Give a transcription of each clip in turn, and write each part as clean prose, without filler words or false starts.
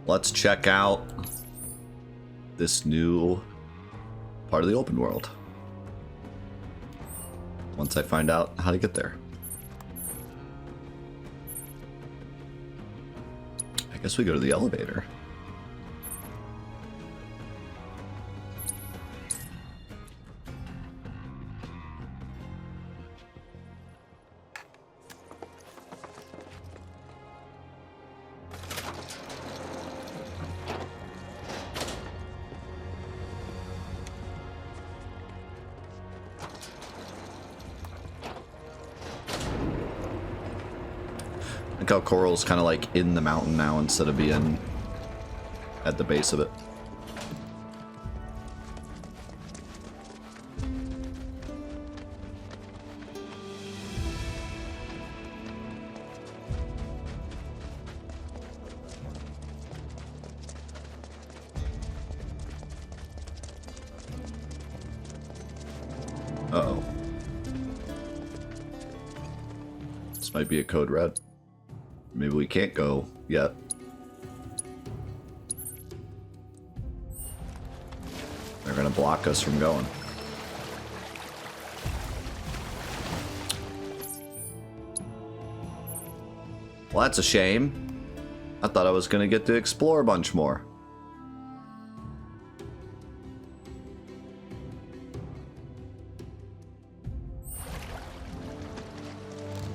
let's check out this new part of the open world. Once I find out how to get there. I guess we go to the elevator. Look how Coral's kind of like in the mountain now instead of being at the base of it. Uh-oh. This might be a code red. Maybe we can't go yet. They're gonna block us from going. Well, that's a shame. I thought I was gonna get to explore a bunch more.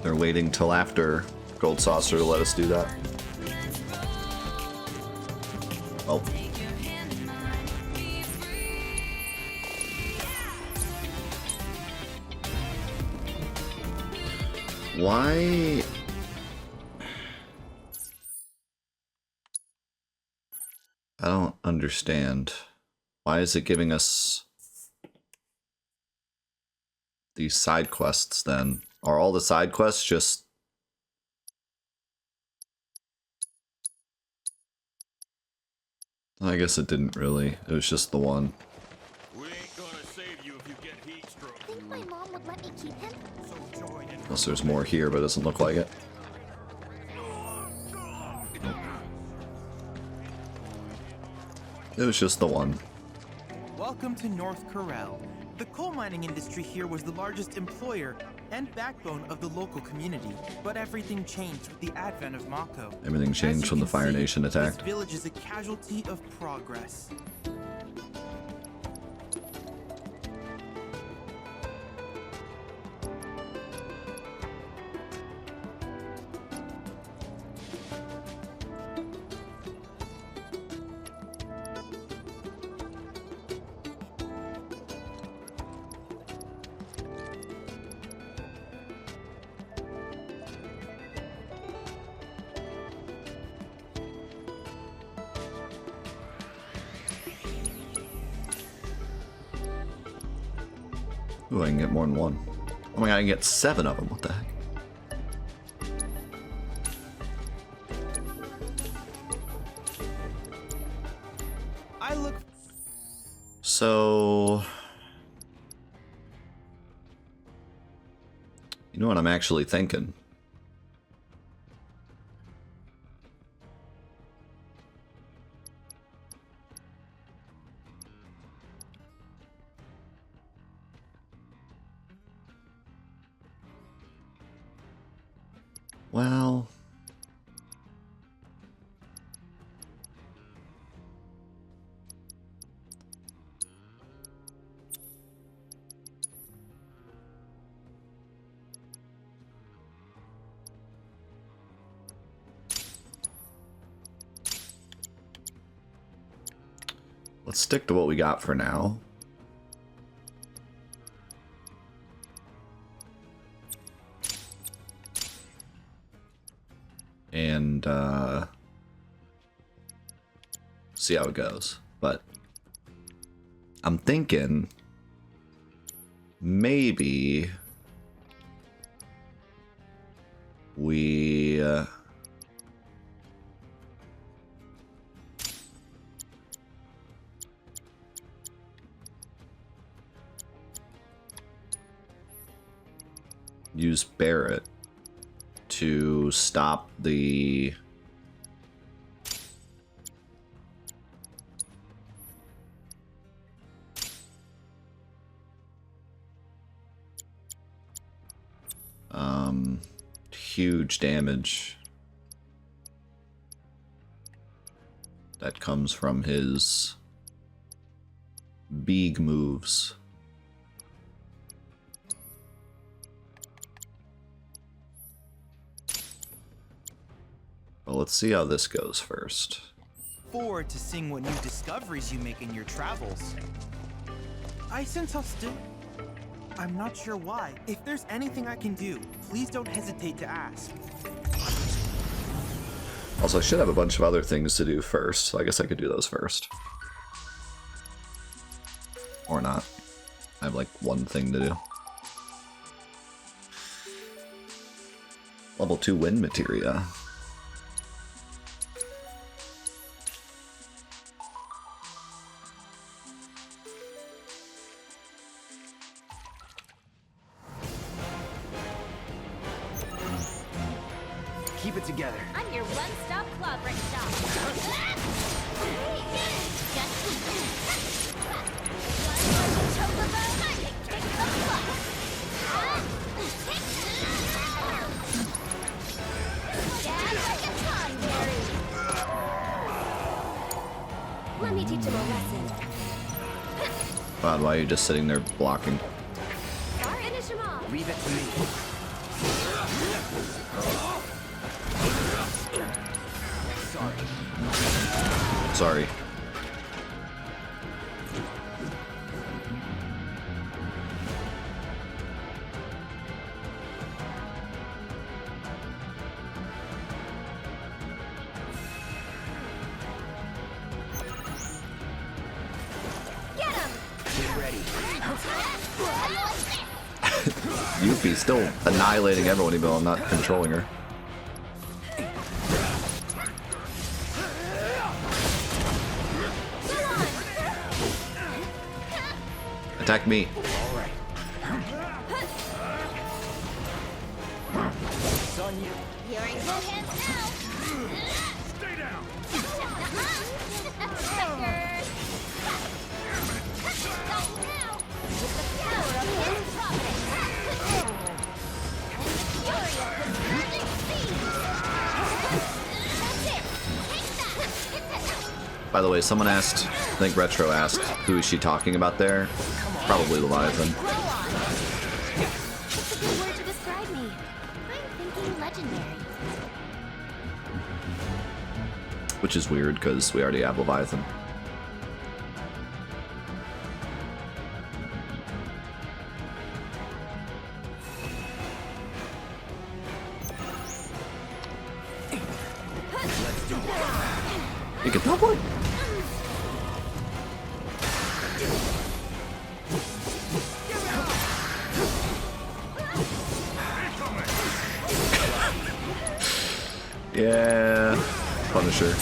They're waiting till after Gold Saucer to let us do that. Oh. Why? I don't understand. Why is it giving us these side quests then? Are all the side quests just... I guess it didn't really. It was just the one. We ain't gonna save you if you get heat stroke. Think my mom would let me keep him? So join in. Unless there's more here, but it doesn't look like it. It was just the one. Welcome to North Corel. The coal mining industry here was the largest employer and backbone of the local community. But everything changed with the advent of Mako. Everything changed when the Fire Nation attacked. This village is a casualty of progress. Ooh, I can get more than one. Oh my god, I can get 7 of them. What the heck? I look... So... You know what I'm actually thinking? Well... Let's stick to what we got for now. And see how it goes. But I'm thinking maybe we use Barrett to stop the huge damage that comes from his big moves. Well, let's see how this goes first. Forward to seeing what new discoveries you make in your travels. I sense hostility. I'm not sure why. If there's anything I can do, please don't hesitate to ask. Also, I should have a bunch of other things to do first, so I guess I could do those first. Or not. I have like one thing to do. Level 2 wind materia. Keep it together. I'm your one-stop clobbering shop. Let me teach him a lesson. God, why are you just sitting there blocking? Finish him off. Leave it to me. Sorry. Get him. Get ready. Yuffie's still annihilating everyone even though I'm not controlling her. Attack me. All right. It's on you. You're in good hands now. Stay down. Suckers. Stop now. With the power of his providence. And the fury of his burning speed. That's it. Take that. By the way, someone asked, I think Retro asked, who is she talking about there? Probably Leviathan. Grow on. That's a good word to describe me. I'm thinking legendary. Which is weird because we already have Leviathan. You can teleport. Yeah, Punisher.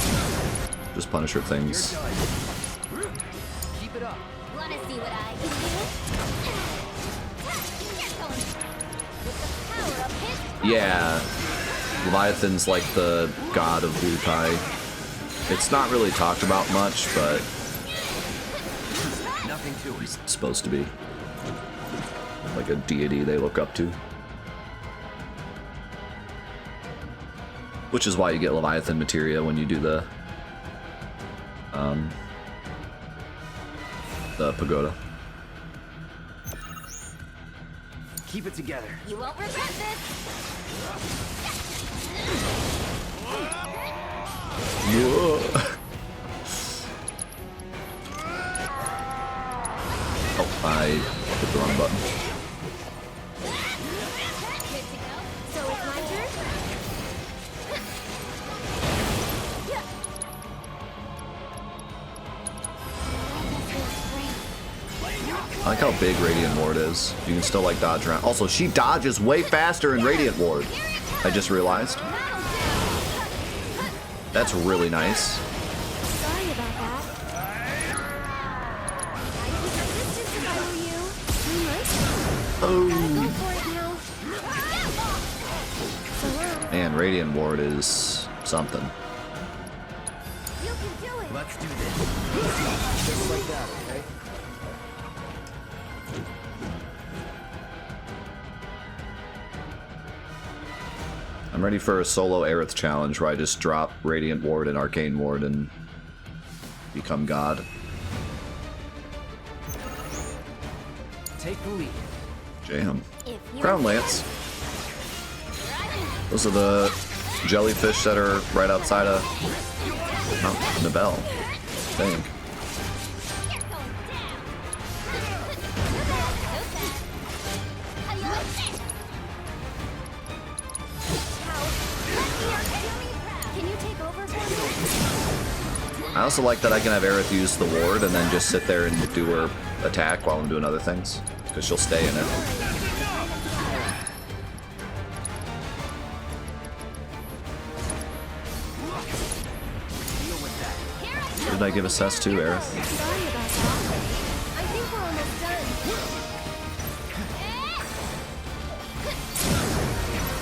Just Punisher things. Keep it up. Wanna see what I can do? Get going. With the power of his Yeah, Leviathan's like the god of Wutai. It's not really talked about much, but Nothing to it. he's supposed to be like a deity they look up to. Which is why you get Leviathan materia when you do the pagoda. Keep it together. You won't regret this. Oh, I hit the wrong button. Good to go. So it's my turn? I like how big Radiant Ward is. You can still like dodge around. Also, she dodges way faster in Radiant Ward. I just realized. That's really nice. Sorry about that. I'd keep my distance if I were you. You might. Gotta go for it now. So long. Man, Radiant Ward is something. You can do it. Let's do this. Just like that, okay? I'm ready for a solo Aerith challenge where I just drop Radiant Ward and Arcane Ward and become God. Take the lead. Jam. If you Crown Lance. Those are the jellyfish that are right outside of the bell. I think. Can you take over for me? I also like that I can have Aerith use the ward and then just sit there and do her attack while I'm doing other things. Because she'll stay in it. Who did I give assess to, Aerith? Sorry about that. I think we're almost done.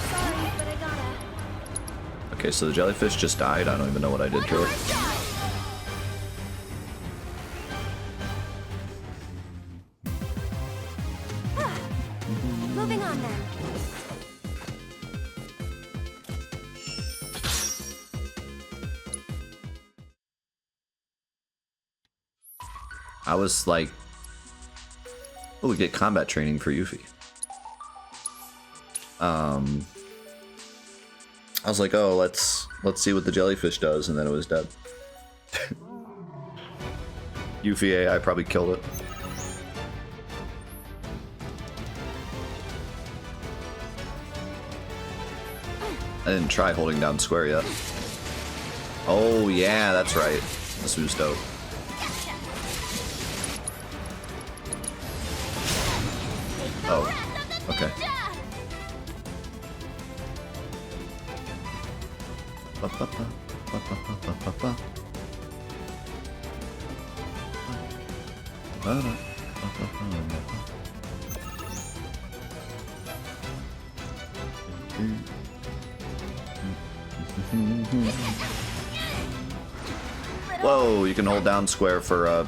Sorry, but I gotta. Okay, so the jellyfish just died. I don't even know what I did to it. Moving on then. I was like, oh, we get combat training for Yuffie. I was like, oh, let's see what the jellyfish does, and then it was dead. Yuffie AI probably killed it. I didn't try holding down square yet. Oh yeah, that's right. This was dope. Oh, okay. Whoa, you can hold down square for a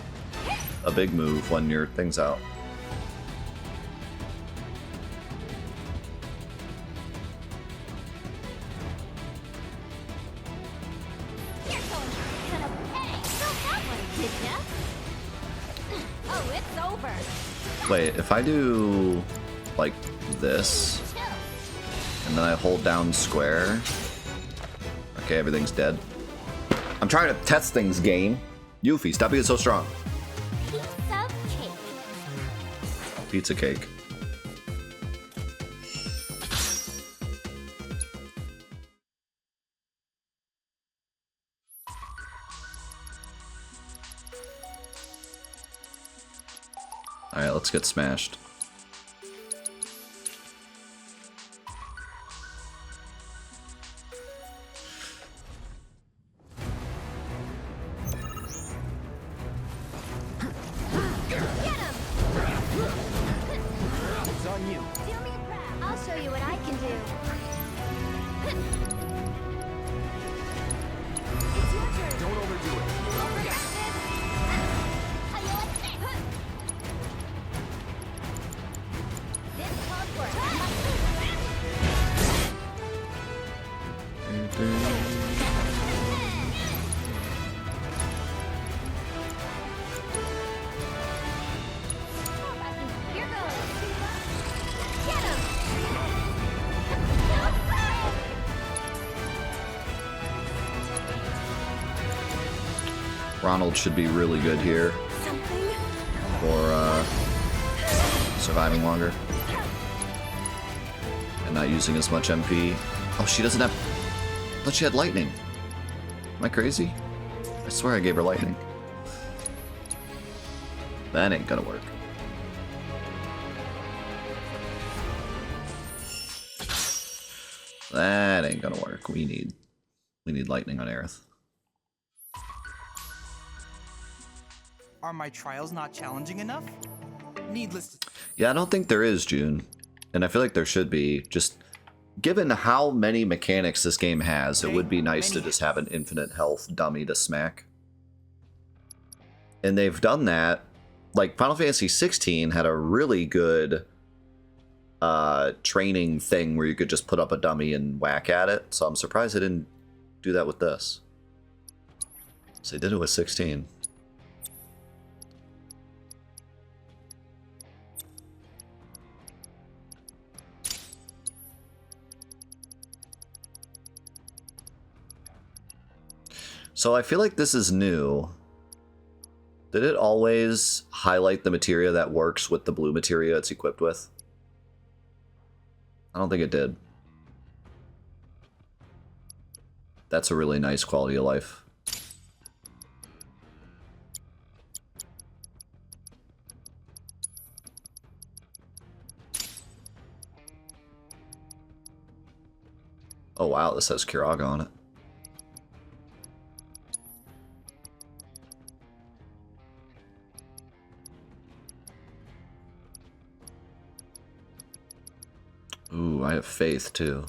big move when your thing's out. Oh, it's over. Wait, if I do like this, and then I hold down square, okay, everything's dead. I'm trying to test things, game. Yuffie, stop being so strong. Piece of cake. Pizza cake. Alright, let's get smashed. It's on you. Do me proud. I'll show you what I can do. It's your turn. Don't overdo it. This called for Here goes. Get him. Ronald should be really good here Something. for surviving longer and not using as much MP. Oh, she doesn't have. I thought she had lightning. Am I crazy? I swear I gave her lightning. That ain't gonna work. That ain't gonna work. We need lightning on Aerith. Are my trials not challenging enough? Needless to Yeah, I don't think there is, June. And I feel like there should be. Just given how many mechanics this game has, it would be nice to just have an infinite health dummy to smack. And they've done that. Like, Final Fantasy 16 had a really good training thing where you could just put up a dummy and whack at it. So I'm surprised they didn't do that with this. So they did it with 16. So I feel like this is new. Did it always highlight the materia that works with the blue materia it's equipped with? I don't think it did. That's a really nice quality of life. Oh wow, this has Kiraga on it. Ooh, I have faith too.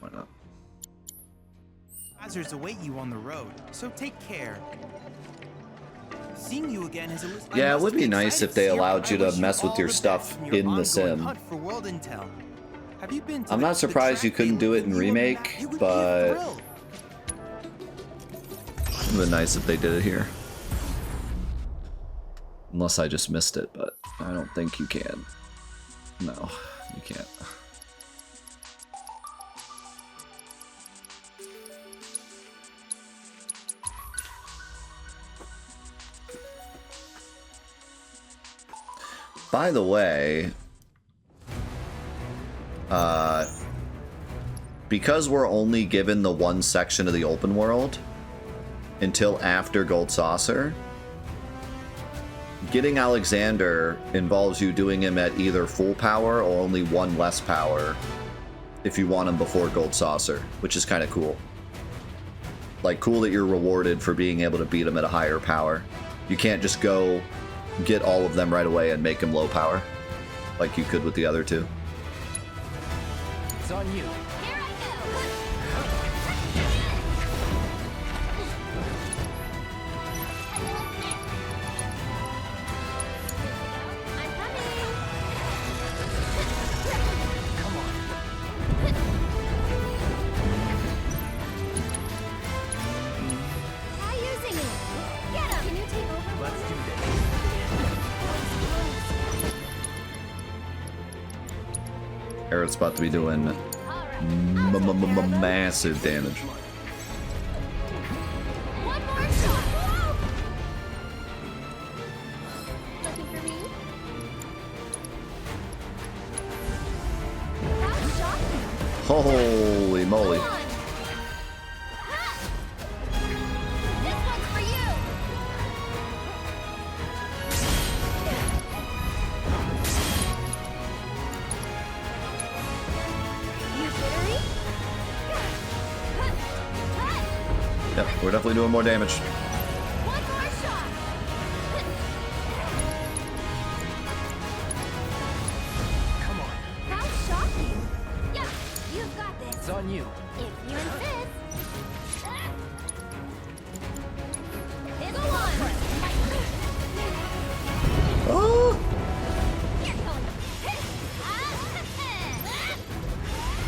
Why not? Hazards await you on the road, so take care. Seeing you again is a Yeah, it would be nice if they allowed you to mess with your stuff in the sim. I'm not surprised you couldn't do it in Remake, but it would have been nice if they did it here. Unless I just missed it, but I don't think you can. No, you can't. By the way, because we're only given the one section of the open world until after Gold Saucer, getting Alexander involves you doing him at either full power or only one less power if you want him before Gold Saucer, which is kind of cool. Like, cool that you're rewarded for being able to beat him at a higher power. You can't just go get all of them right away and make him low power like you could with the other two. It's on you. Here I go. I'm coming. Come on. Try using it. Get him. Can you take over? Let's do this. Eric's about to be doing massive damage. One more shot. Looking for me? How shocking. Holy moly. Come on. Ha! This one's for you. You jittery? Yep, we're definitely doing more damage. One more shot. Come on. How shocking. Yeah, you've got this. It's on you. If you insist. Here's a one. Oh! Here goes.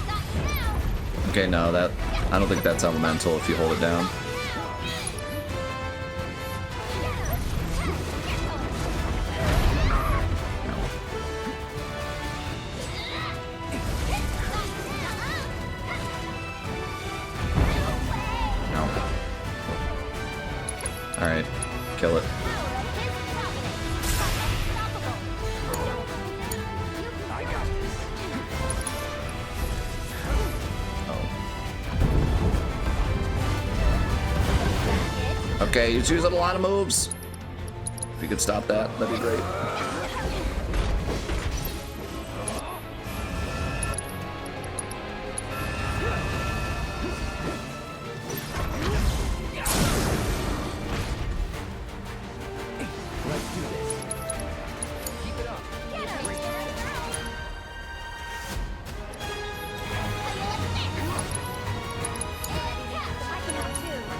Got you now. Okay, no, that I don't think that's elemental if you hold it down. No. Alright, kill it. I got this. Oh. Okay, he's using a lot of moves. If you could stop that, that'd be great. Let's do this.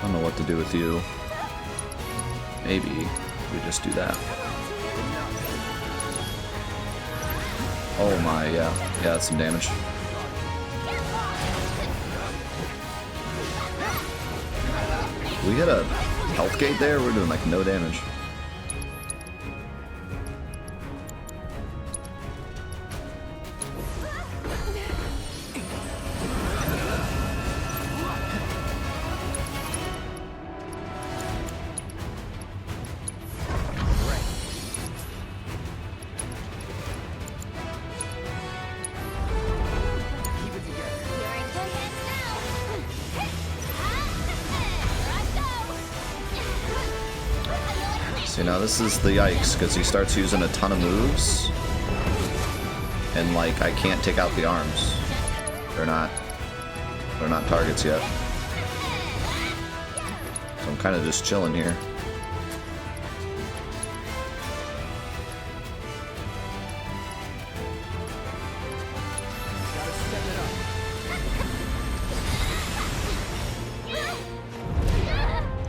I don't know what to do with you. Maybe we just do that. Oh my, yeah. Yeah, that's some damage. We get a health gate there? We're doing like no damage. Keep it together. You're in good hands now. Here I go. See, now this is the yikes, because he starts using a ton of moves. And like, I can't take out the arms. They're not targets yet. So I'm kind of just chilling here. Gotta step it up.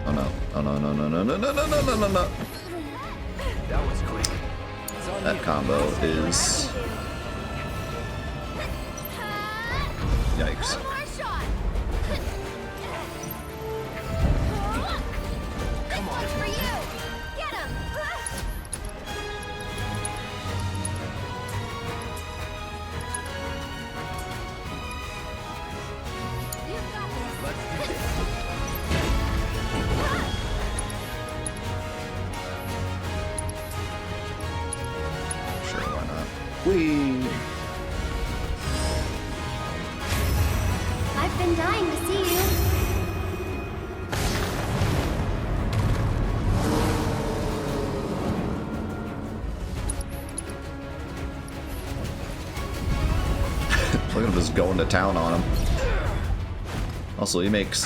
Oh no. Oh no, no, no, no, no, no, no, no, no, no, no. That was quick. It's on That you. combo is... Yikes. One more shot. This one's for you. Get him. You've got this. Let's do this. Sure, why not? Whee! I've been dying to see you. Look at him just going to town on him. Also, he makes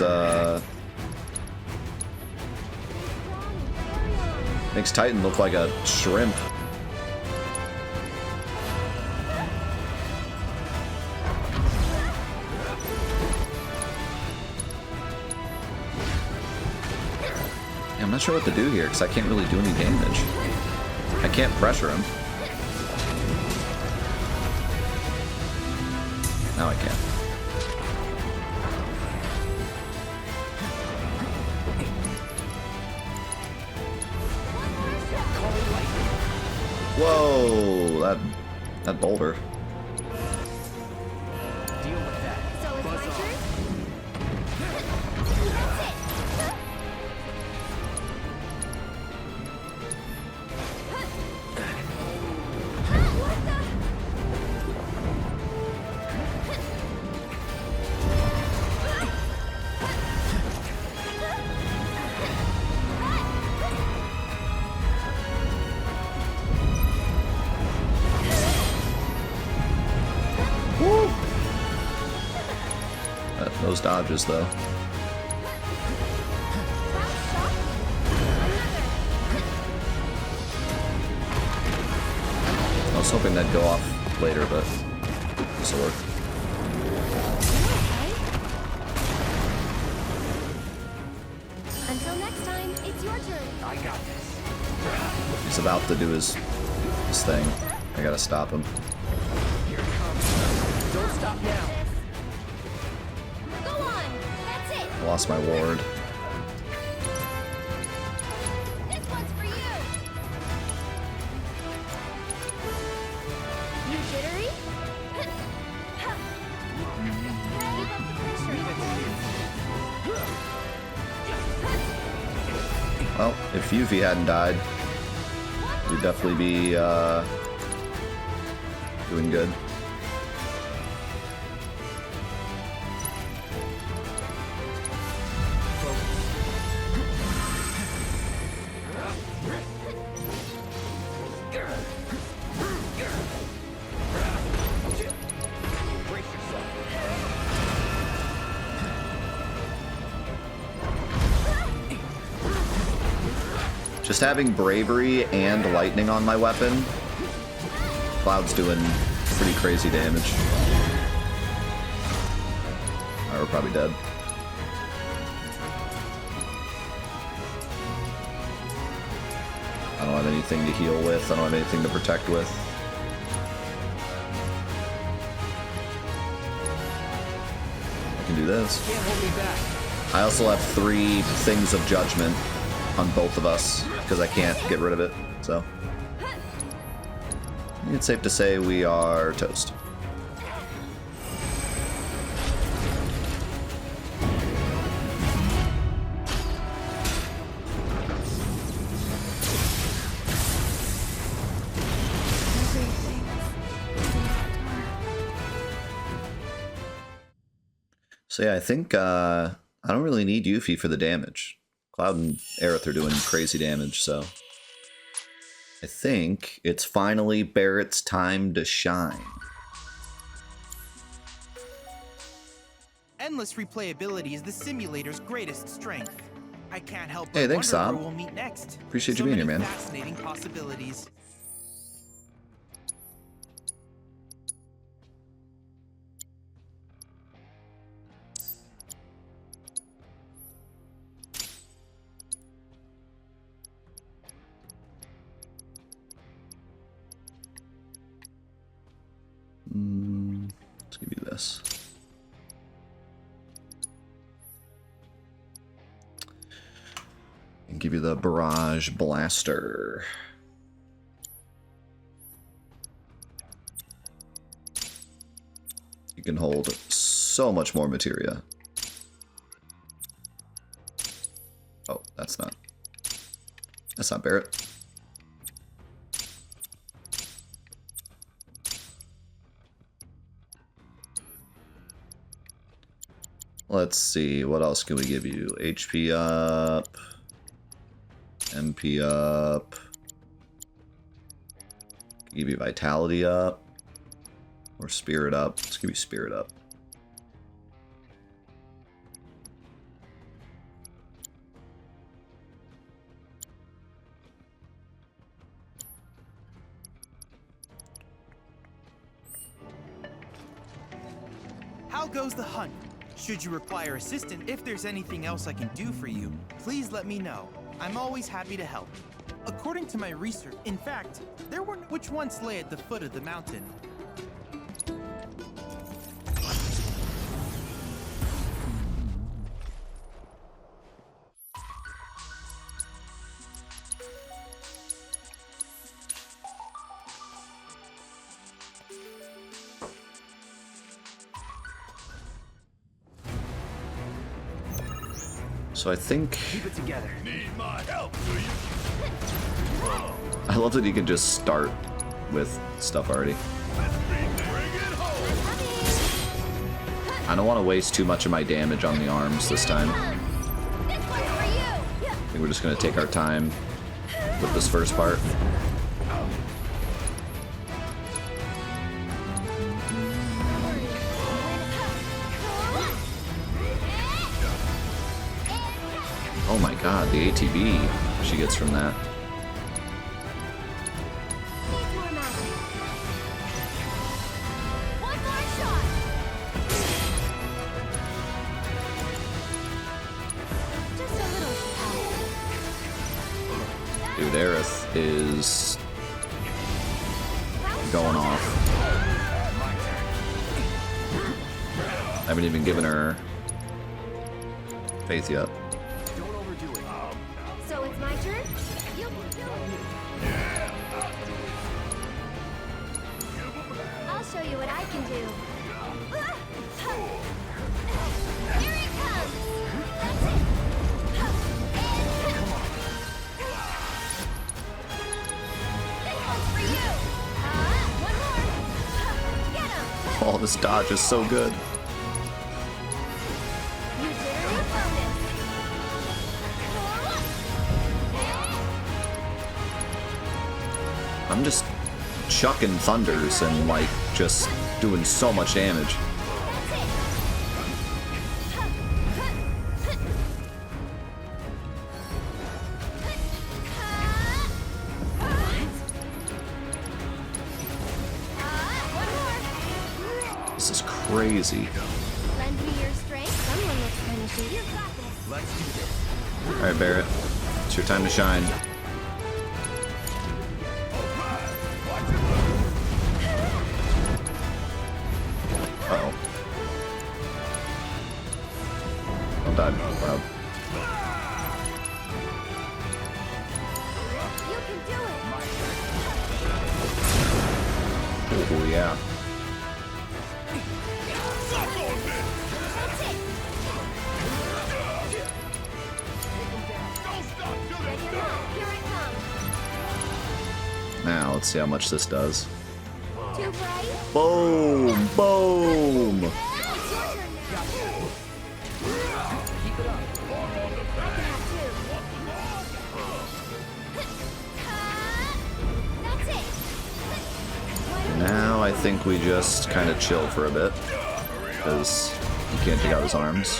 Titan look like a shrimp. Yeah, I'm not sure what to do here because I can't really do any damage. I can't pressure him. Now I can. Whoa, that boulder. Deal with that. So it's Buzz my off. turn? That's it. What the? Those dodges, though. I was hoping that'd go off later, but this will work. Until next time, it's your turn. I got this. He's about to do his thing. I gotta stop him. Here it comes. Don't stop now. Go on. That's it. I lost my ward. This one's for you. You jittery? Keep up the pressure. Well, if Yuffie hadn't died, we'd definitely be doing good. Brace yourself. Just having bravery and lightning on my weapon, Cloud's doing pretty crazy damage. Alright, we're probably dead. don't have anything to heal with. I don't have anything to protect with. I can do this. Can't hold me back. I also have 3 things of judgment on both of us because I can't get rid of it. So I think it's safe to say we are toast. So yeah, I think I don't really need Yuffie for the damage. Cloud and Aerith are doing crazy damage, so I think it's finally Barrett's time to shine. Endless replayability is the simulator's greatest strength. I can't help Hey, but thanks, wonder Sam. where we'll meet next. Appreciate you So being here, many man. Fascinating possibilities. Let's give you this. And give you the Barrage Blaster. You can hold so much more materia. Oh, that's not Barrett. Let's see, what else can we give you? HP up, MP up, give you Vitality up, or Spirit up. Let's give you Spirit up. How goes the hunt? Should you require assistance, if there's anything else I can do for you, please let me know. I'm always happy to help. According to my research, in fact, there were which once lay at the foot of the mountain. So I think Keep it together. Need my help, do you? I love that you can just start with stuff already. Let's bring it home. I don't want to waste too much of my damage on the arms this time. This one's for you. I think we're just going to take our time with this first part. Oh my god, the ATB she gets from that. Needs more magic. One more shot. Just a little should help. Dude, Aerith is going off. I haven't even given her faith yet. Don't overdo it. So it's my turn? I'll show you what I can do. Here it comes! That's it! This one's for you! One more! Get him! Oh, this dodge is so good. You dare to focus! I'm just chucking thunders and like just doing so much damage. This is crazy. Lend me your strength. Someone looks kind of shady. You got this. Let's do this. Alright, Barrett. It's your time to shine. Don't die, Rob. You can do it. Oh, yeah. That's it. Ready or not, here it comes. Now, let's see how much this does. Too bright? Boom! Boom! It's your turn now. Keep it up. I can have two. That's it. Why don't Now I think we just kind of chill for a bit. Because he can't take out his arms.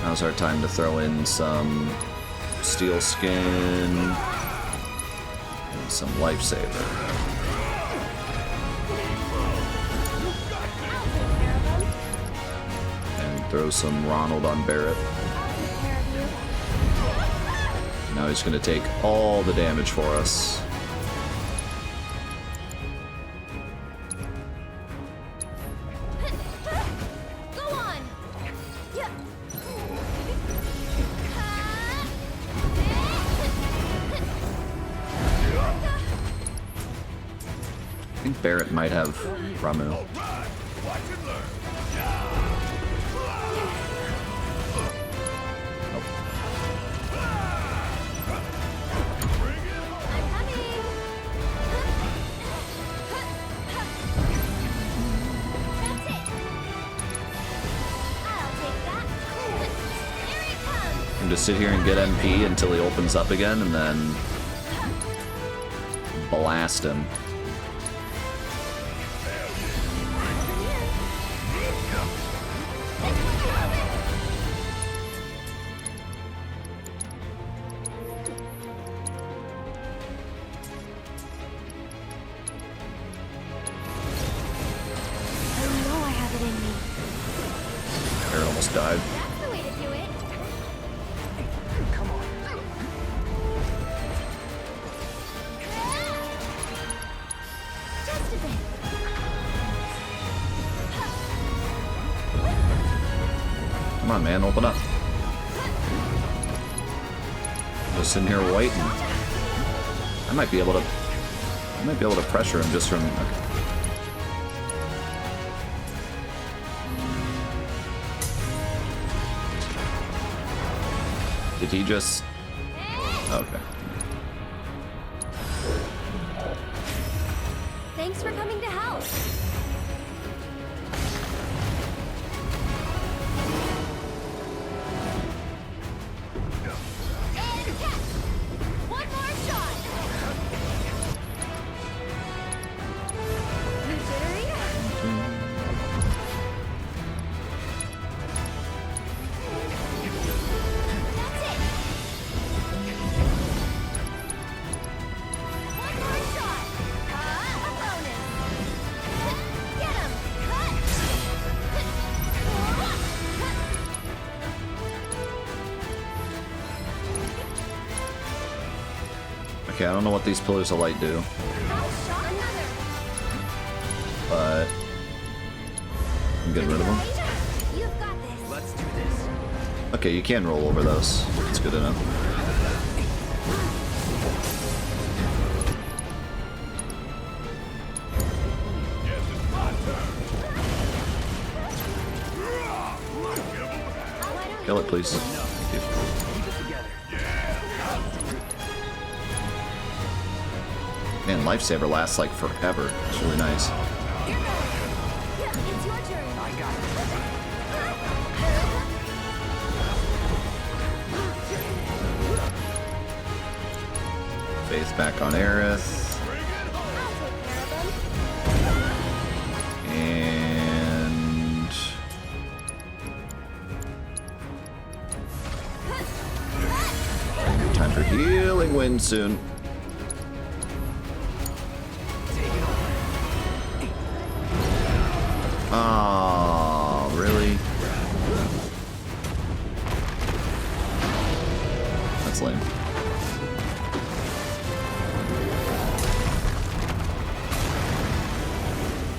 Now's our time to throw in some steel skin and some lifesaver. I'll take care of them. And throw some Ronald on Barrett. I'll take care of you. Now he's going to take all the damage for us. Go on. Yeah. I think Barrett might have Ramu. I'm coming. That's it. I'll take that. Here it comes. And just sit here and get MP until he opens up again, and then blast him. I know I have it in me. Barrett almost died. That's the way to do it. Come on. Just a bit. Come on, man, open up. Just sitting here waiting. I might be able to pressure him just from. Okay. Did he just? Okay. Thanks for coming to help. And catch. One more shot. You jittery? That's it. One more shot. A bonus. Get him. Okay, I don't know what these pillars of light do, House shot another. but I'm getting rid of them. You've got this. Let's do this. Okay, you can roll over those. It's good enough. Why don't Kill it, please. Thank you. Keep it together. Man, lifesaver lasts like forever. It's really nice. Yeah, it's your turn. I got it. Faith back on Aerith. I'll take care of them. And time for healing wind soon. Oh, really? That's lame.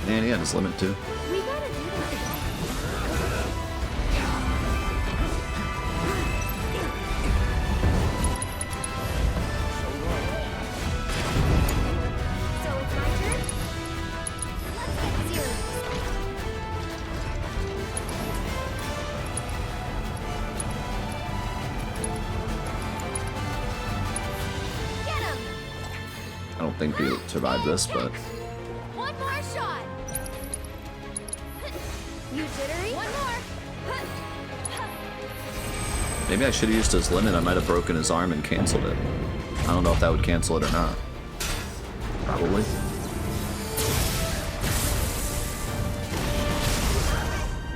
And he had his limit too. We gotta do this. don't think we survived this, but One more shot. You jittery? One more. maybe I should have used his limit. I might have broken his arm and canceled it. I don't know if that would cancel it or not. Probably.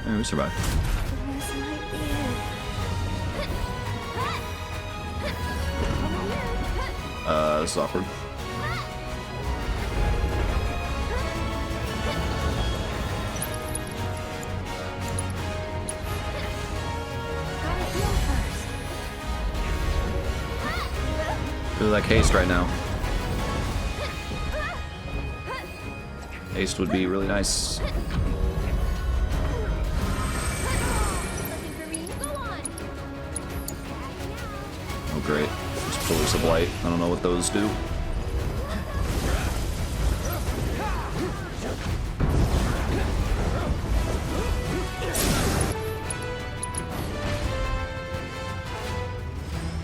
Yeah, we survived. This is awkward. Really like haste right now. Haste would be really nice. Oh great. There's pillars of light. I don't know what those do.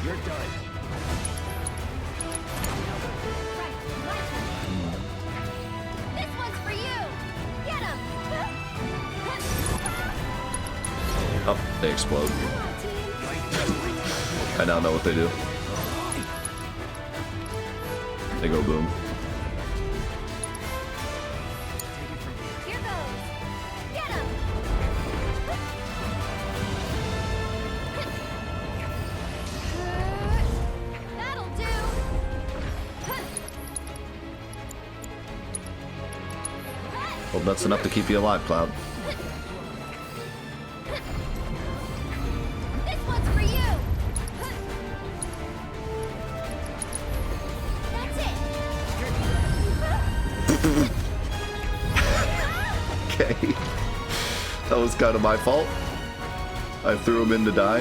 You're done. This one's for you. Get him. Oh, they explode. Come on, team. I now know what they do. They go boom. Here goes. Get him. That'll do. Well, that's enough to keep you alive, Cloud. This one's for you. That's it. Okay. That was kind of my fault. I threw him in to die.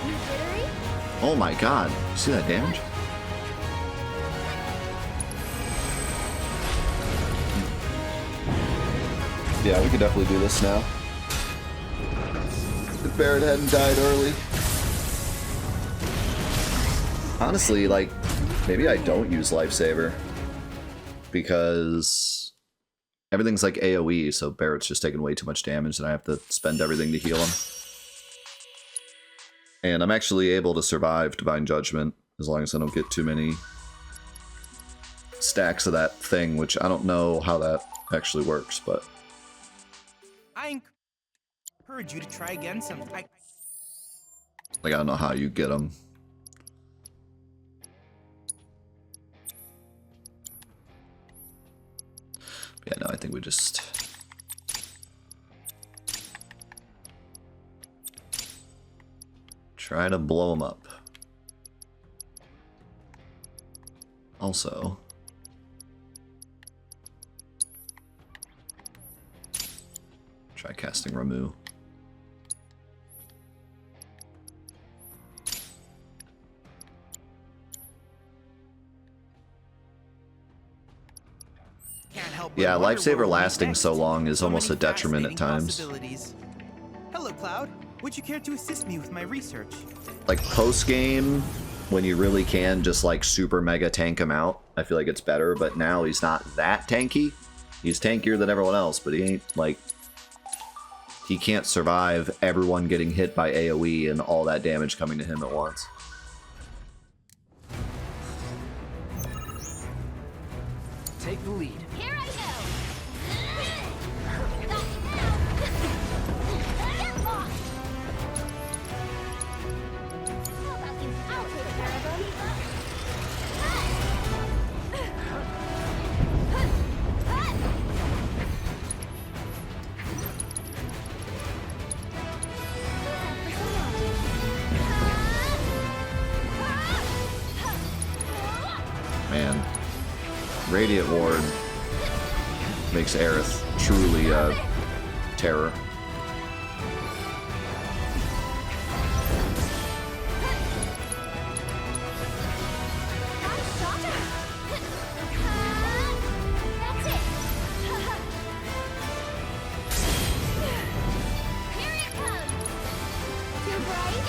You jittery? Oh my god. See that damage? Yeah, we could definitely do this now. If Barrett hadn't died early. Honestly, like, maybe I don't use Lifesaver. Because everything's like AoE, so Barrett's just taking way too much damage and I have to spend everything to heal him. And I'm actually able to survive Divine Judgment as long as I don't get too many stacks of that thing, which I don't know how that actually works, but... I encourage you to try again sometime. like, I don't know how you get them. Yeah, no, I think we just... try to blow them up. Also... try casting Ramu. Can't help but Yeah, wonder Lifesaver where we'll be lasting next. so long is So almost a many detriment at fascinating times. possibilities. Hello, Cloud. Would you care to assist me with my research? Like, post-game, when you really can just, like, super mega tank him out, I feel like it's better, but now he's not that tanky. He's tankier than everyone else, but he ain't, like... he can't survive everyone getting hit by AoE and all that damage coming to him at once. Take the lead. Here I go. Get lost. How about you? I'll take care of them. Man. Radiant Ward makes Aerith truly a terror. That's it. Here it comes. Too bright.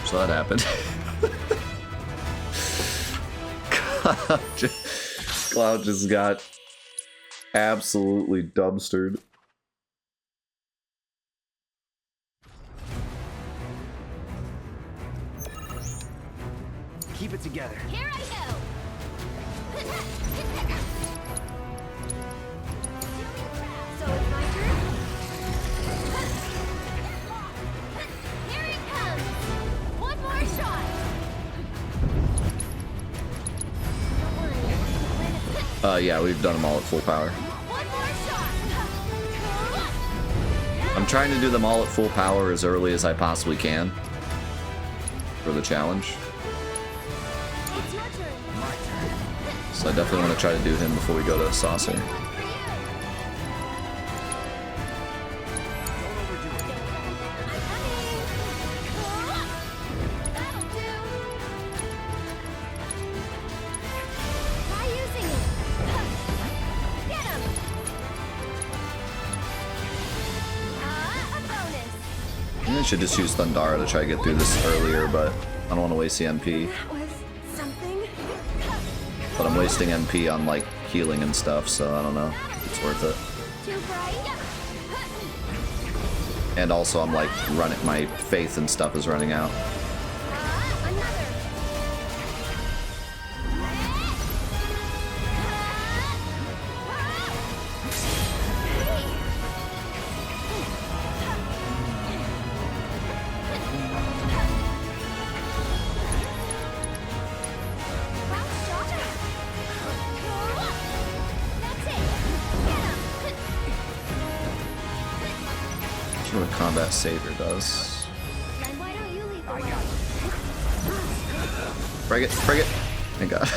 So that happened. Cloud just got absolutely dumpstered. Keep it together. Here I go. So it's my turn. Here it comes. One more shot. Don't worry. Yeah, we've done them all at full power. One more shot. I'm trying to do them all at full power as early as I possibly can for the challenge. It's your turn. So I definitely want to try to do him before we go to Saucer. One for you. Don't overdo it. That'll do. Try using it. Get him. A bonus. I should just use Thundara to try to get through this earlier, but I don't want to waste the MP. That was something. But I'm wasting MP on like healing and stuff, so I don't know. It's worth it. Too bright. And also I'm like my faith and stuff is running out. Another. That's it. That's what a combat savior does. Then why don't you lead the way? Frag it. Thank God.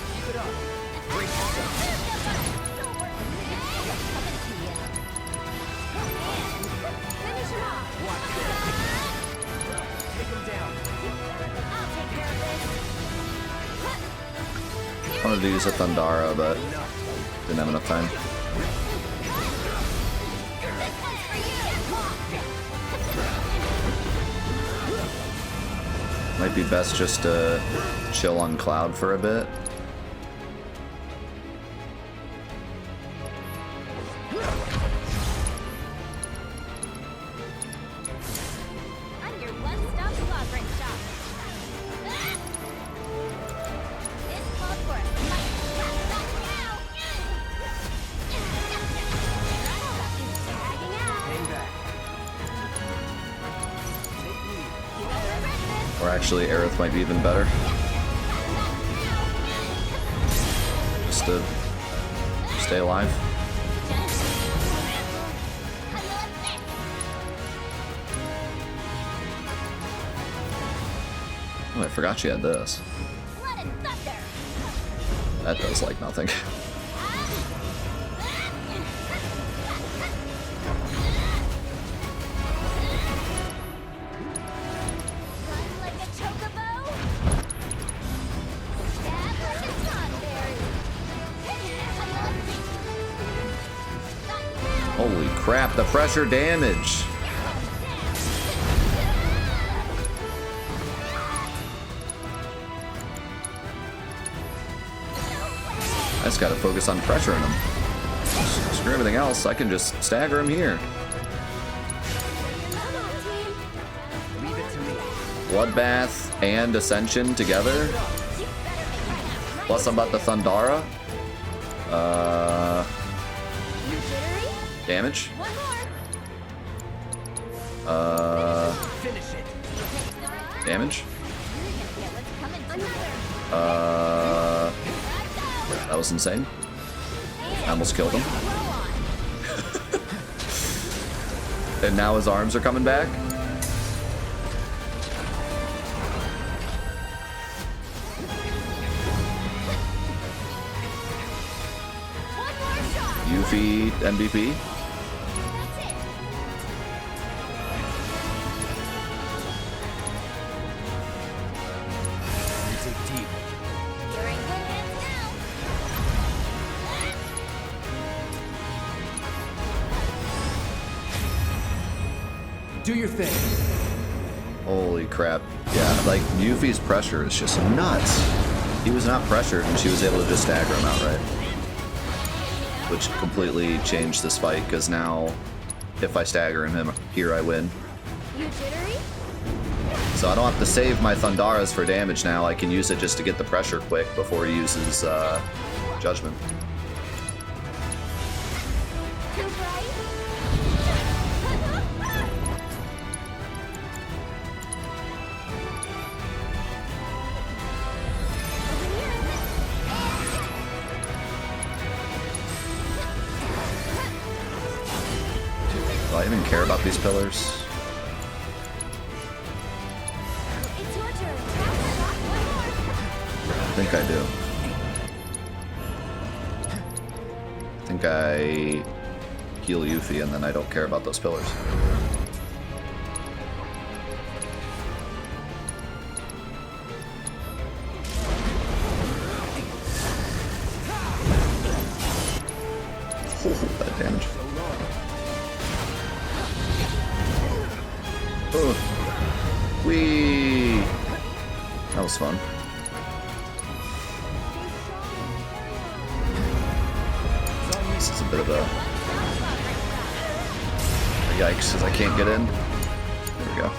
Keep it up. Brace yourself. Finish him off. Watch this. Take him down. I'll take care of this. I wanted to use a Thundara, but didn't have enough time. This one's for you. Might be best just to chill on Cloud for a bit. I'm your one-stop progress shop. This calls for a fight. Not now. Tagging out. Hang back. Take lead. You won't regret this. Or actually, Aerith might be even better. Just to stay alive. Oh, I forgot she had this. Blood and thunder. That does like nothing. Run like a chocobo. Stab like a stonberry. Holy crap, the pressure damage! I just gotta focus on pressuring him. Screw everything else, I can just stagger him here. Leave it to me. Bloodbath and Ascension together. Plus I'm about to Thundara. Damage. One more. Finish it. Damage. Another. That was insane. I almost killed him. And now his arms are coming back. One more shot. Yuffie MVP. That's it. Dig deep. You're in good hands now. Do your thing. Holy crap. Yeah, like, Yuffie's pressure is just nuts. He was not pressured, and she was able to just stagger him outright. Which completely changed this fight, because now, if I stagger him here, I win. You jittery? So I don't have to save my Thundaras for damage now. I can use it just to get the pressure quick before he uses Judgment. Too bright? Do I even care about these pillars? It's your turn. One more. I think I do. I think I heal Yuffie and then I don't care about those pillars. Oh, that damage. Ugh. Whee! That was fun. This is a bit of a yikes, because I can't get in. There we go.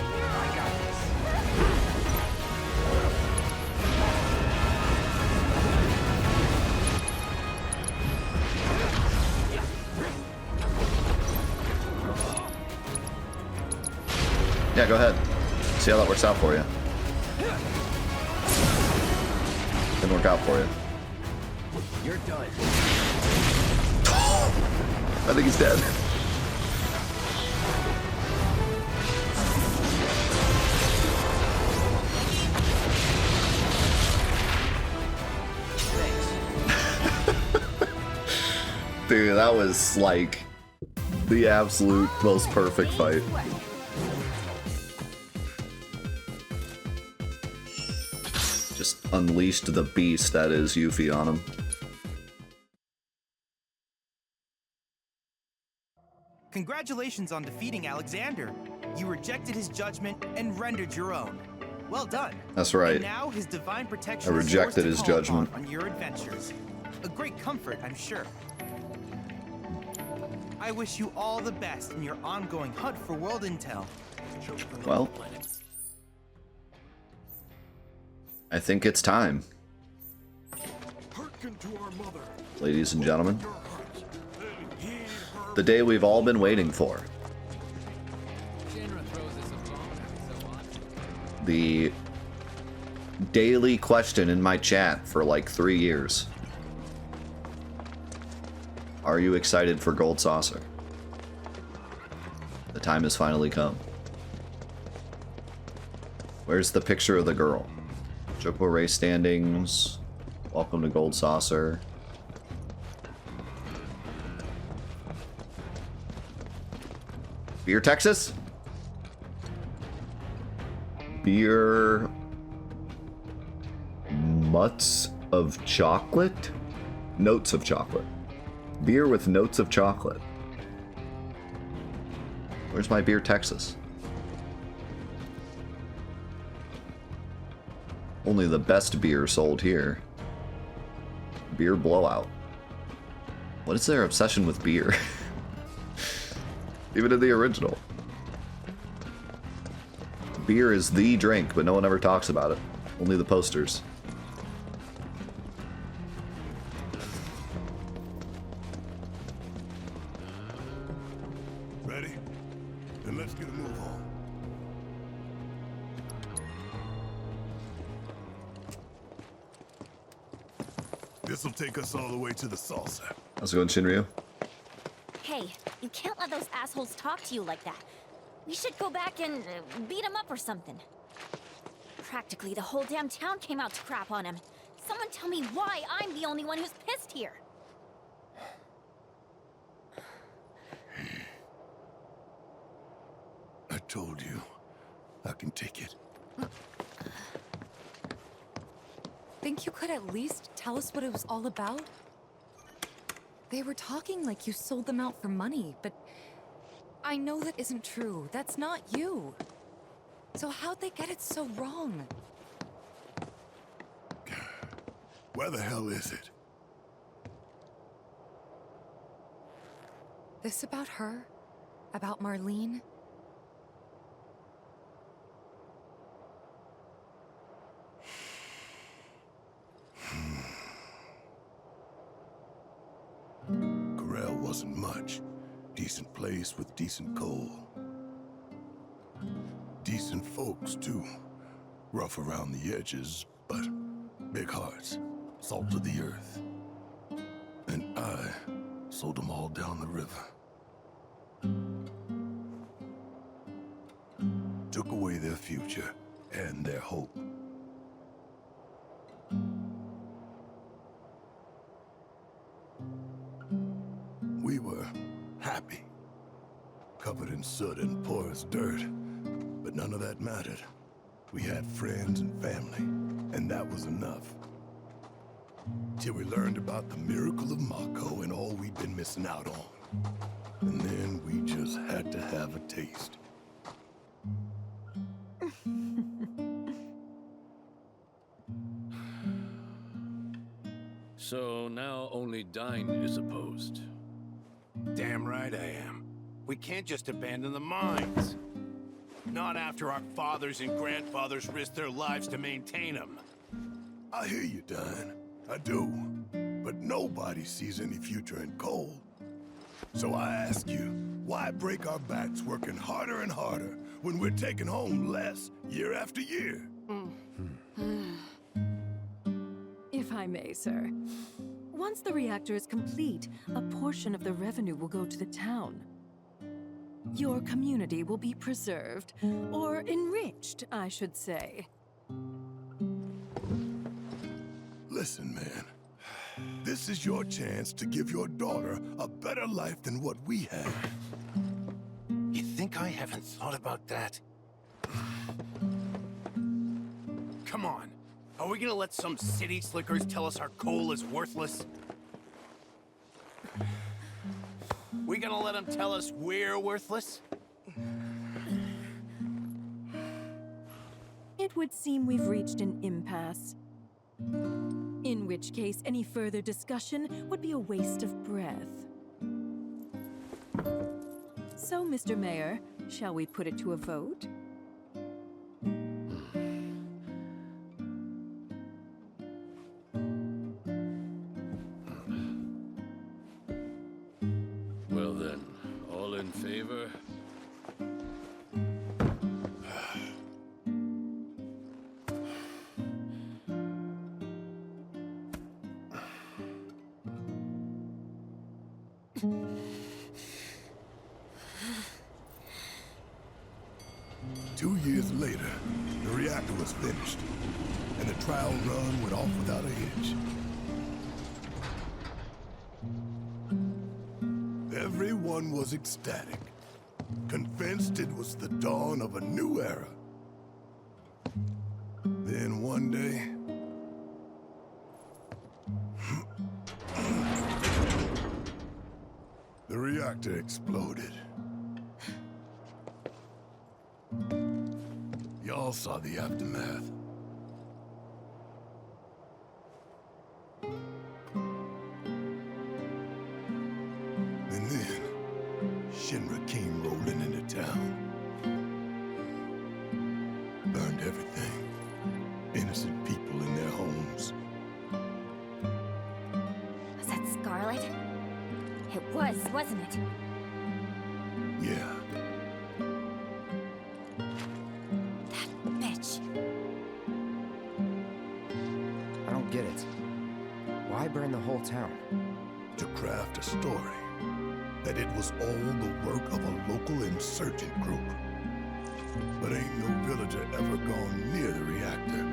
Yeah, go ahead. See how that works out for you. Didn't work out for you. You're done. I think he's dead. Dude, that was like the absolute most perfect fight. Just unleashed the beast that is Yuffie on him. Congratulations on defeating Alexander. You rejected his judgment and rendered your own. Well done. That's right. And now his divine protection I is yours rejected to his call judgment. upon on your adventures. A great comfort, I'm sure. I wish you all the best in your ongoing hunt for world intel. Well, I think it's time, Hearken to our mother. ladies and gentlemen. Your hearts. And heed her. The day we've all been waiting for. The daily question in my chat for like 3 years. Are you excited for Gold Saucer? The time has finally come. Where's the picture of the girl? Chocobo race standings. Welcome to Gold Saucer. Beer Texas? Beer mutts of chocolate? Notes of chocolate. Beer with notes of chocolate. Where's my Beer Texas? Only the best beer sold here. Beer Blowout. What is their obsession with beer? Even in the original. Beer is the drink, but no one ever talks about it. Only the posters. Ready? Then let's get a move on. This'll take us all the way to the salsa. How's it going, Shinryu? Hey, you can't let those assholes talk to you like that. We should go back and beat him up or something. Practically the whole damn town came out to crap on him. Someone tell me why I'm the only one who's pissed here. told you. I can take it. Think you could at least tell us what it was all about? They were talking like you sold them out for money, but I know that isn't true. That's not you. So how'd they get it so wrong? Where the hell is it? This about her? About Marlene? Corral wasn't much. Decent place with decent coal. Decent folks, too. Rough around the edges, but big hearts. Salt of the earth. And I sold them all down the river. Took away their future and their hope. We were happy. Covered in soot and poor as dirt. But none of that mattered. We had friends and family, and that was enough. Till we learned about the miracle of Mako and all we'd been missing out on. And then we just had to have a taste. So now only Dine is opposed. Damn right I am. We can't just abandon the mines. Not after our fathers and grandfathers risked their lives to maintain them. I hear you, Dine. I do. But nobody sees any future in coal. So I ask you, why break our backs working harder and harder when we're taking home less year after year? If I may, sir. Once the reactor is complete, a portion of the revenue will go to the town. Your community will be preserved, or enriched, I should say. Listen, man. This is your chance to give your daughter a better life than what we had. You think I haven't thought about that? Come on. Are we gonna let some city slickers tell us our coal is worthless? We gonna let them tell us we're worthless? It would seem we've reached an impasse. In which case, any further discussion would be a waste of breath. So, Mr. Mayor, shall we put it to a vote? Well then, all in favor? Two years later, the reactor was finished, and the trial run went off without a hitch. Everyone was ecstatic, convinced it was the dawn of a new era. Then one day, the reactor exploded. Y'all saw the aftermath. And then, Shinra came rolling into town. Burned everything. Innocent people in their homes. Was that Scarlet? It was, wasn't it? Yeah. Bitch. I don't get it. Why burn the whole town? To craft a story that it was all the work of a local insurgent group. But ain't no villager ever gone near the reactor.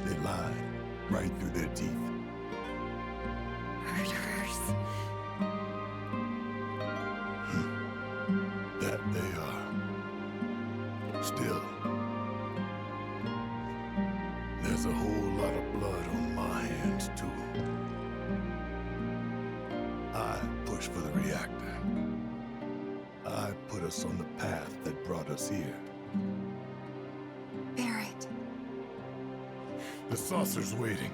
They lied right through their teeth. Murderers. That they are. push for the reactor. I put us on the path that brought us here. Barrett. The saucer's waiting.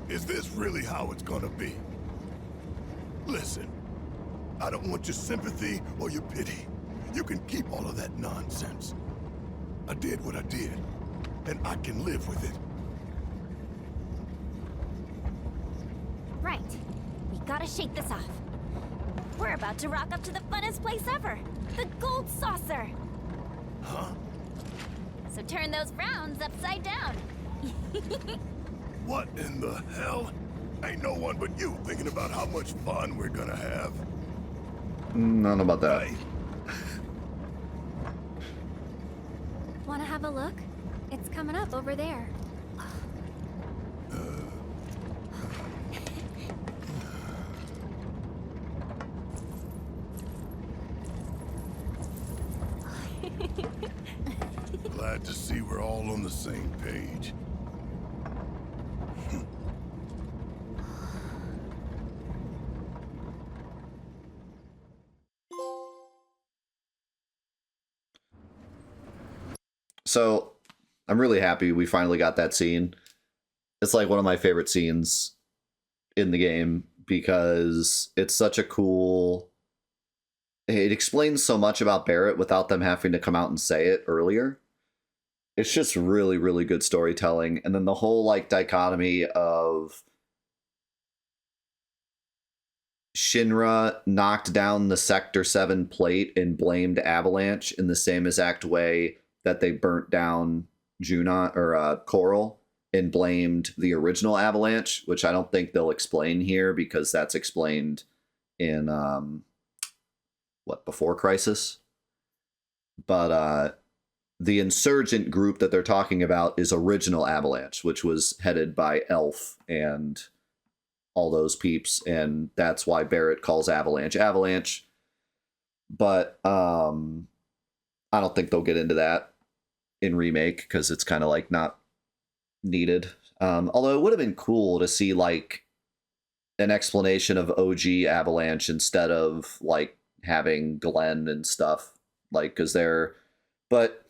Is this really how it's gonna be? Listen, I don't want your sympathy or your pity. You can keep all of that nonsense. I did what I did, and I can live with it. Right. We gotta shake this off. We're about to rock up to the funnest place ever. The Gold Saucer. Huh? So turn those frowns upside down. What in the hell? Ain't no one but you thinking about how much fun we're gonna have. None about that. Right? Wanna have a look? It's coming up over there. Glad to see we're all on the same page. So, I'm really happy we finally got that scene. It's like one of my favorite scenes in the game because it's such a cool... It explains so much about Barrett without them having to come out and say it earlier. It's just really, really good storytelling. And then the whole, like, dichotomy of Shinra knocked down the Sector 7 plate and blamed Avalanche in the same exact way that they burnt down Coral and blamed the original Avalanche, which I don't think they'll explain here because that's explained in Before Crisis. But the insurgent group that they're talking about is original Avalanche, which was headed by Elf and all those peeps, and that's why Barrett calls Avalanche Avalanche. But I don't think they'll get into that in Remake because it's kind of like not needed. Although it would have been cool to see like an explanation of OG Avalanche instead of like having Glenn and stuff, like, because they're... But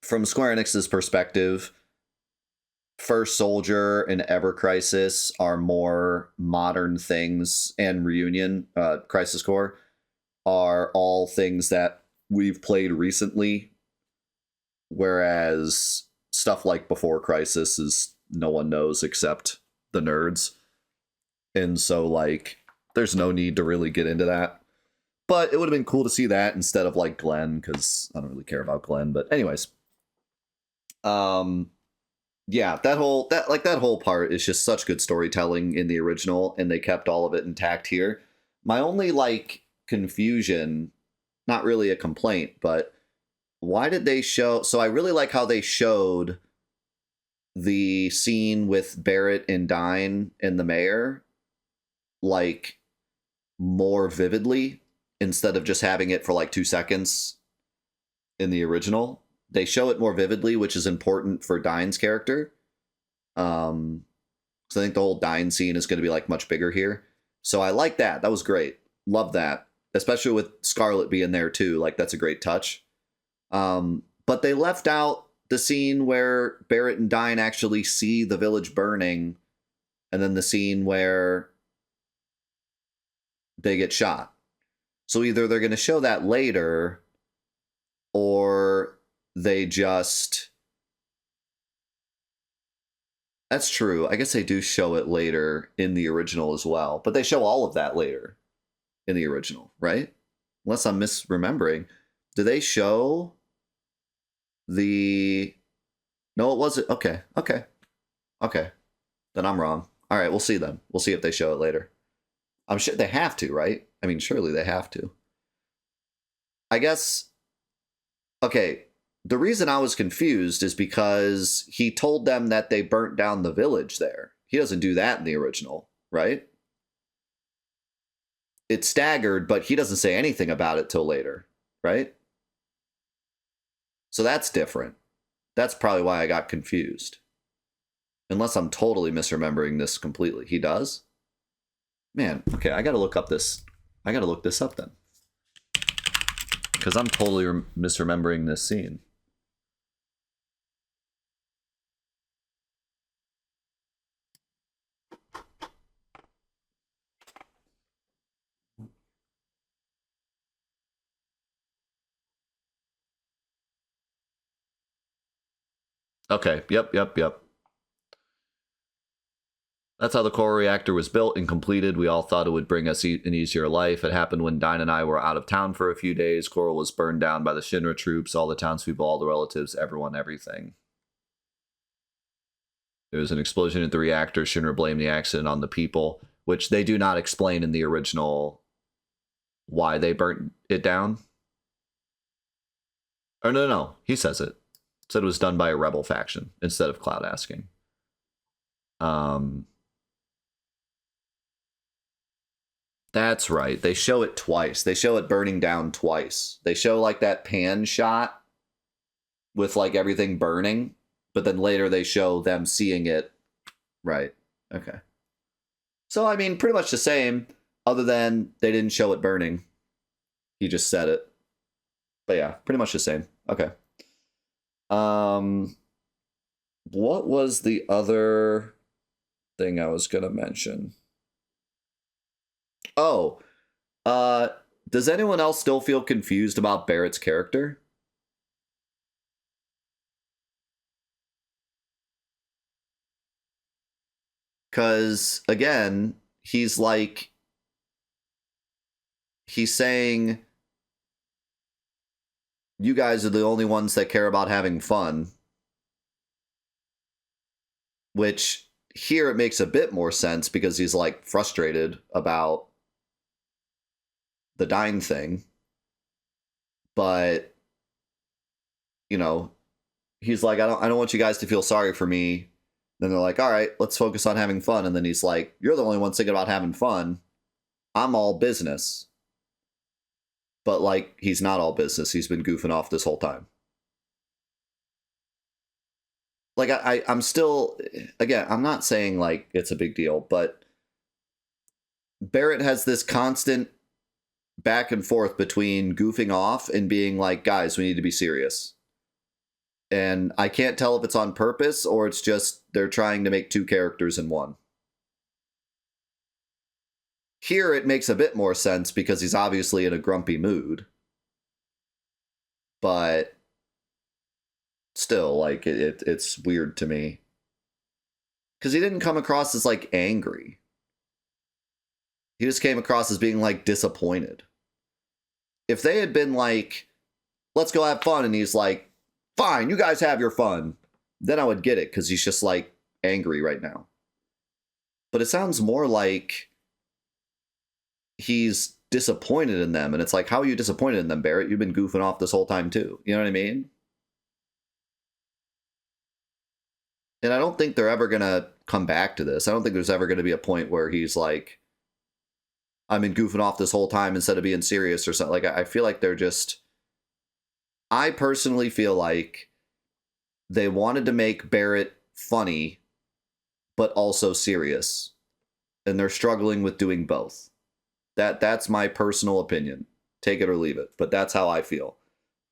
from Square Enix's perspective, First Soldier and Ever Crisis are more modern things, and Reunion, Crisis Core, are all things that we've played recently, whereas stuff like Before Crisis is no one knows except the nerds. And so, like, there's no need to really get into that. But it would have been cool to see that instead of, like, Glenn, because I don't really care about Glenn. But anyways. Yeah, that whole part is just such good storytelling in the original, and they kept all of it intact here. My only, like, confusion, not really a complaint, but why did they show... So I really like how they showed the scene with Barrett and Dine and the mayor, like, more vividly, instead of just having it for, like, 2 seconds in the original. They show it more vividly, which is important for Dine's character. So I think the whole Dine scene is going to be, like, much bigger here. So I like that. That was great. Love that. Especially with Scarlet being there, too. Like, that's a great touch. But they left out the scene where Barrett and Dine actually see the village burning, and then the scene where they get shot. So either they're going to show that later, or they just... That's true. I guess they do show it later in the original as well. But they show all of that later in the original, right? Unless I'm misremembering. Do they show the... No, it wasn't. Okay. Then I'm wrong. All right, we'll see then. We'll see if they show it later. I'm sure they have to, right? I mean, surely they have to. I guess, okay, the reason I was confused is because he told them that they burnt down the village there. He doesn't do that in the original, right? It's staggered, but he doesn't say anything about it till later, right? So that's different. That's probably why I got confused. Unless I'm totally misremembering this completely. He does? Man, okay, I gotta look up this. I gotta look this up then. Because I'm totally misremembering this scene. Okay, yep. That's how the core reactor was built and completed. We all thought it would bring us an easier life. It happened when Dine and I were out of town for a few days. Coral was burned down by the Shinra troops, all the townspeople, all the relatives, everyone, everything. There was an explosion at the reactor. Shinra blamed the accident on the people, which they do not explain in the original why they burnt it down. Or no, he says it. Said it was done by a rebel faction instead of Cloud asking. That's right. They show it twice. They show it burning down twice. They show like that pan shot with like everything burning, but then later they show them seeing it. Right. Okay. So, I mean, pretty much the same, other than they didn't show it burning. He just said it. But yeah, pretty much the same. Okay. What was the other thing I was going to mention? Oh, does anyone else still feel confused about Barrett's character? Because, again, he's saying, you guys are the only ones that care about having fun. Which, here it makes a bit more sense because he's, like, frustrated about the Dine thing. But, you know, he's like, I don't want you guys to feel sorry for me. Then they're like, all right, let's focus on having fun. And then he's like, you're the only ones thinking about having fun. I'm all business. But, like, he's not all business. He's been goofing off this whole time. Like, I'm still, again, I'm not saying, like, it's a big deal, but Barrett has this constant back and forth between goofing off and being like, guys, we need to be serious. And I can't tell if it's on purpose or it's just they're trying to make two characters in one. Here it makes a bit more sense because he's obviously in a grumpy mood. But still, like, it's weird to me. Because he didn't come across as, like, angry. He just came across as being, like, disappointed. If they had been like, let's go have fun, and he's like, fine, you guys have your fun, then I would get it, because he's just, like, angry right now. But it sounds more like he's disappointed in them, and it's like, how are you disappointed in them, Barrett? You've been goofing off this whole time, too. You know what I mean? And I don't think they're ever going to come back to this. I don't think there's ever going to be a point where he's like, I've been goofing off this whole time instead of being serious or something. Like, I feel like they're just... I personally feel like they wanted to make Barrett funny, but also serious. And they're struggling with doing both. That's my personal opinion. Take it or leave it. But that's how I feel.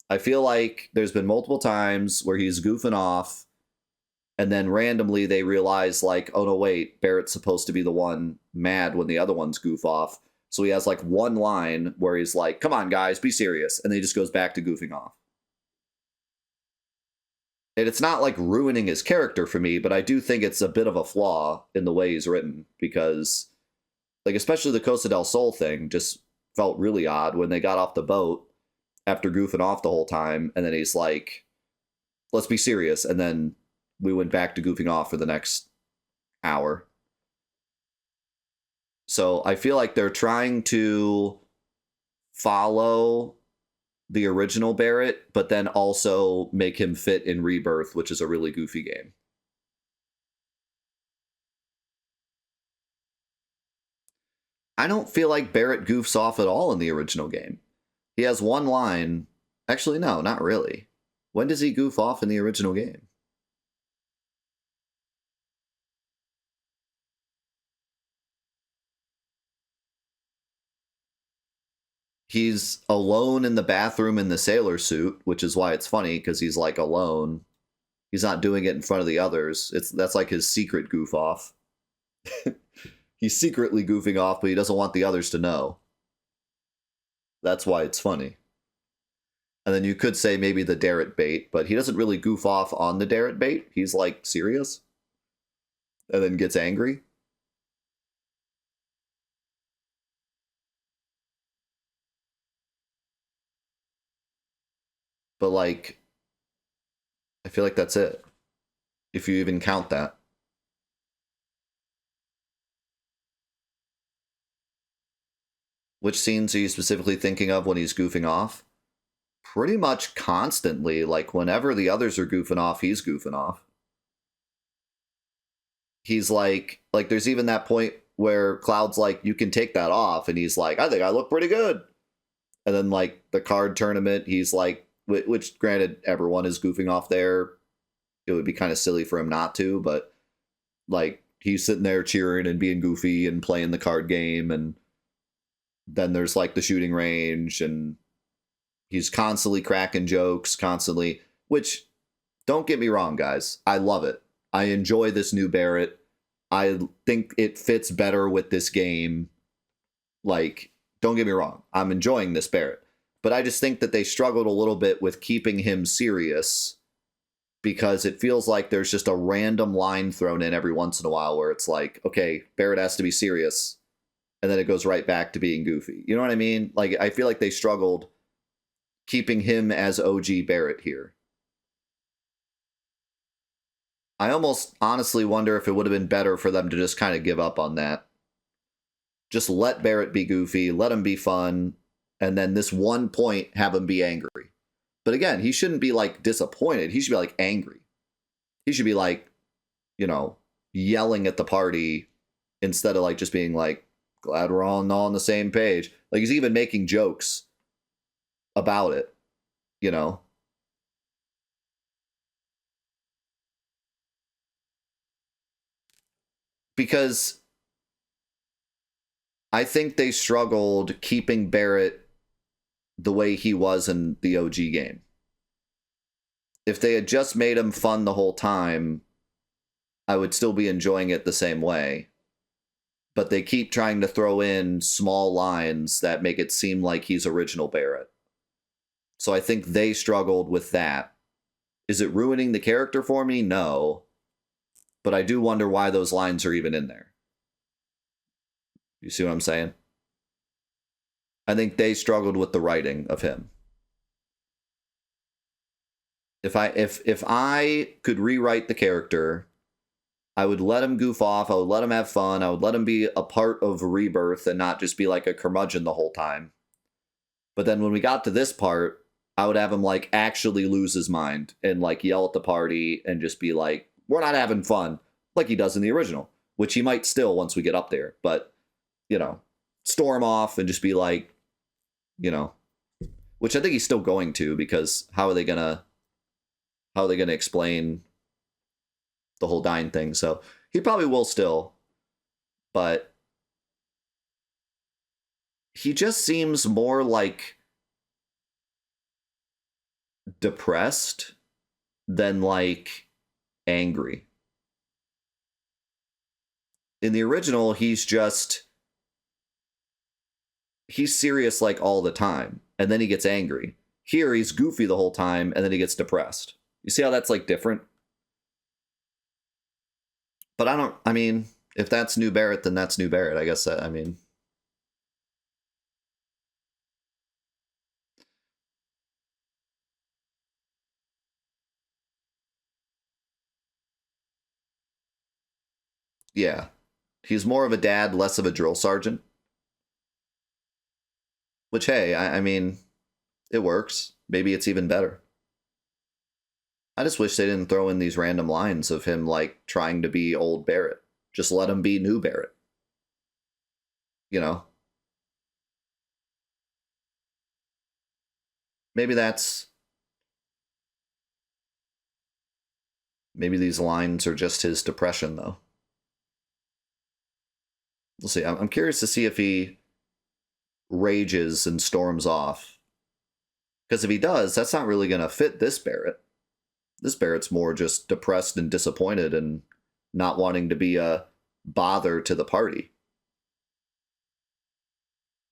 I feel like there's been multiple times where he's goofing off, and then randomly they realize, like, oh no, wait, Barrett's supposed to be the one mad when the other ones goof off. So he has, like, one line where he's like, come on, guys, be serious. And then he just goes back to goofing off. And it's not, like, ruining his character for me, but I do think it's a bit of a flaw in the way he's written. Because, like, especially the Costa del Sol thing just felt really odd when they got off the boat after goofing off the whole time. And then he's like, let's be serious. And then we went back to goofing off for the next hour. So I feel like they're trying to follow the original Barrett, but then also make him fit in Rebirth, which is a really goofy game. I don't feel like Barrett goofs off at all in the original game. He has one line. Actually, no, not really. When does he goof off in the original game? He's alone in the bathroom in the sailor suit, which is why it's funny, because he's like alone. He's not doing it in front of the others. That's like his secret goof off. He's secretly goofing off, but he doesn't want the others to know. That's why it's funny. And then you could say maybe the Darrett bait, but he doesn't really goof off on the Darrett bait. He's like serious. And then gets angry. But like, I feel like that's it. If you even count that. Which scenes are you specifically thinking of when he's goofing off? Pretty much constantly. Like, whenever the others are goofing off, he's goofing off. He's like there's even that point where Cloud's like, you can take that off. And he's like, I think I look pretty good. And then, like, the card tournament, he's like, which granted, everyone is goofing off there. It would be kind of silly for him not to, but, like, he's sitting there cheering and being goofy and playing the card game, and then there's like the shooting range, and he's constantly cracking jokes, constantly, which, don't get me wrong, guys, I love it. I enjoy this new Barrett. I think it fits better with this game. Like, don't get me wrong, I'm enjoying this Barrett. But I just think that they struggled a little bit with keeping him serious, because it feels like there's just a random line thrown in every once in a while where it's like, okay, Barrett has to be serious. And then it goes right back to being goofy. You know what I mean? Like, I feel like they struggled keeping him as OG Barrett here. I almost honestly wonder if it would have been better for them to just kind of give up on that. Just let Barrett be goofy, let him be fun, and then this one point have him be angry. But again, he shouldn't be like disappointed. He should be like angry. He should be like, you know, yelling at the party instead of like just being like, glad we're all on the same page. Like, he's even making jokes about it, you know? Because I think they struggled keeping Barrett the way he was in the OG game. If they had just made him fun the whole time, I would still be enjoying it the same way. But they keep trying to throw in small lines that make it seem like he's original Barrett. So I think they struggled with that. Is it ruining the character for me? No. But I do wonder why those lines are even in there. You see what I'm saying? I think they struggled with the writing of him. If I could rewrite the character, I would let him goof off, I would let him have fun, I would let him be a part of Rebirth and not just be like a curmudgeon the whole time. But then when we got to this part, I would have him like actually lose his mind and like yell at the party and just be like, we're not having fun, like he does in the original, which he might still once we get up there. But, you know, storm off and just be like, you know, which I think he's still going to, because how are they gonna explain the whole dying thing? So he probably will still, but he just seems more like depressed than like angry. In the original, he's serious like all the time, and then he gets angry. Here, he's goofy the whole time, and then he gets depressed. You see how that's like different? But I mean, if that's new Barrett, then that's new Barrett. I guess I mean. Yeah. He's more of a dad, less of a drill sergeant. Which, hey, I mean, It works. Maybe it's even better. I just wish they didn't throw in these random lines of him, like, trying to be old Barrett. Just let him be new Barrett. You know? Maybe that's... Maybe these lines are just his depression, though. We'll see. I'm curious to see if he rages and storms off. Because if he does, that's not really going to fit this Barrett. This Barrett's more just depressed and disappointed and not wanting to be a bother to the party.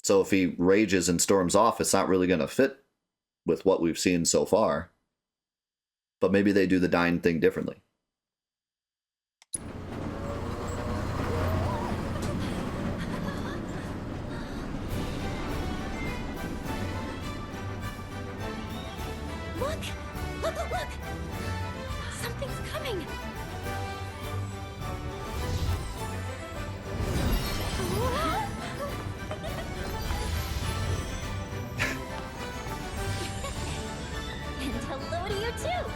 So if he rages and storms off, it's not really going to fit with what we've seen so far. But maybe they do the Dyne thing differently. Look! Look! Something's coming! And hello to you too!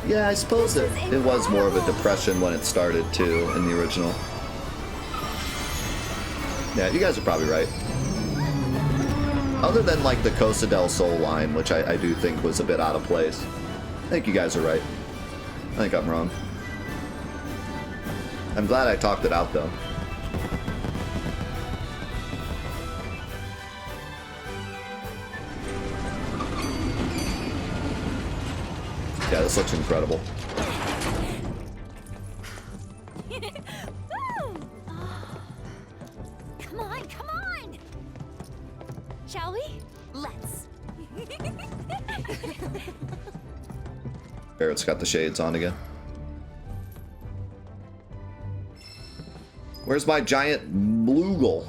Yeah, I suppose it was more of a depression when it started, too, in the original. Yeah, you guys are probably right. Other than, like, the Costa del Sol line, which I do think was a bit out of place. I think you guys are right. I think I'm wrong. I'm glad I talked it out, though. Yeah, this looks incredible. Come on! Shall we? Let's. Barrett's got the shades on again. Where's my giant Bloogle?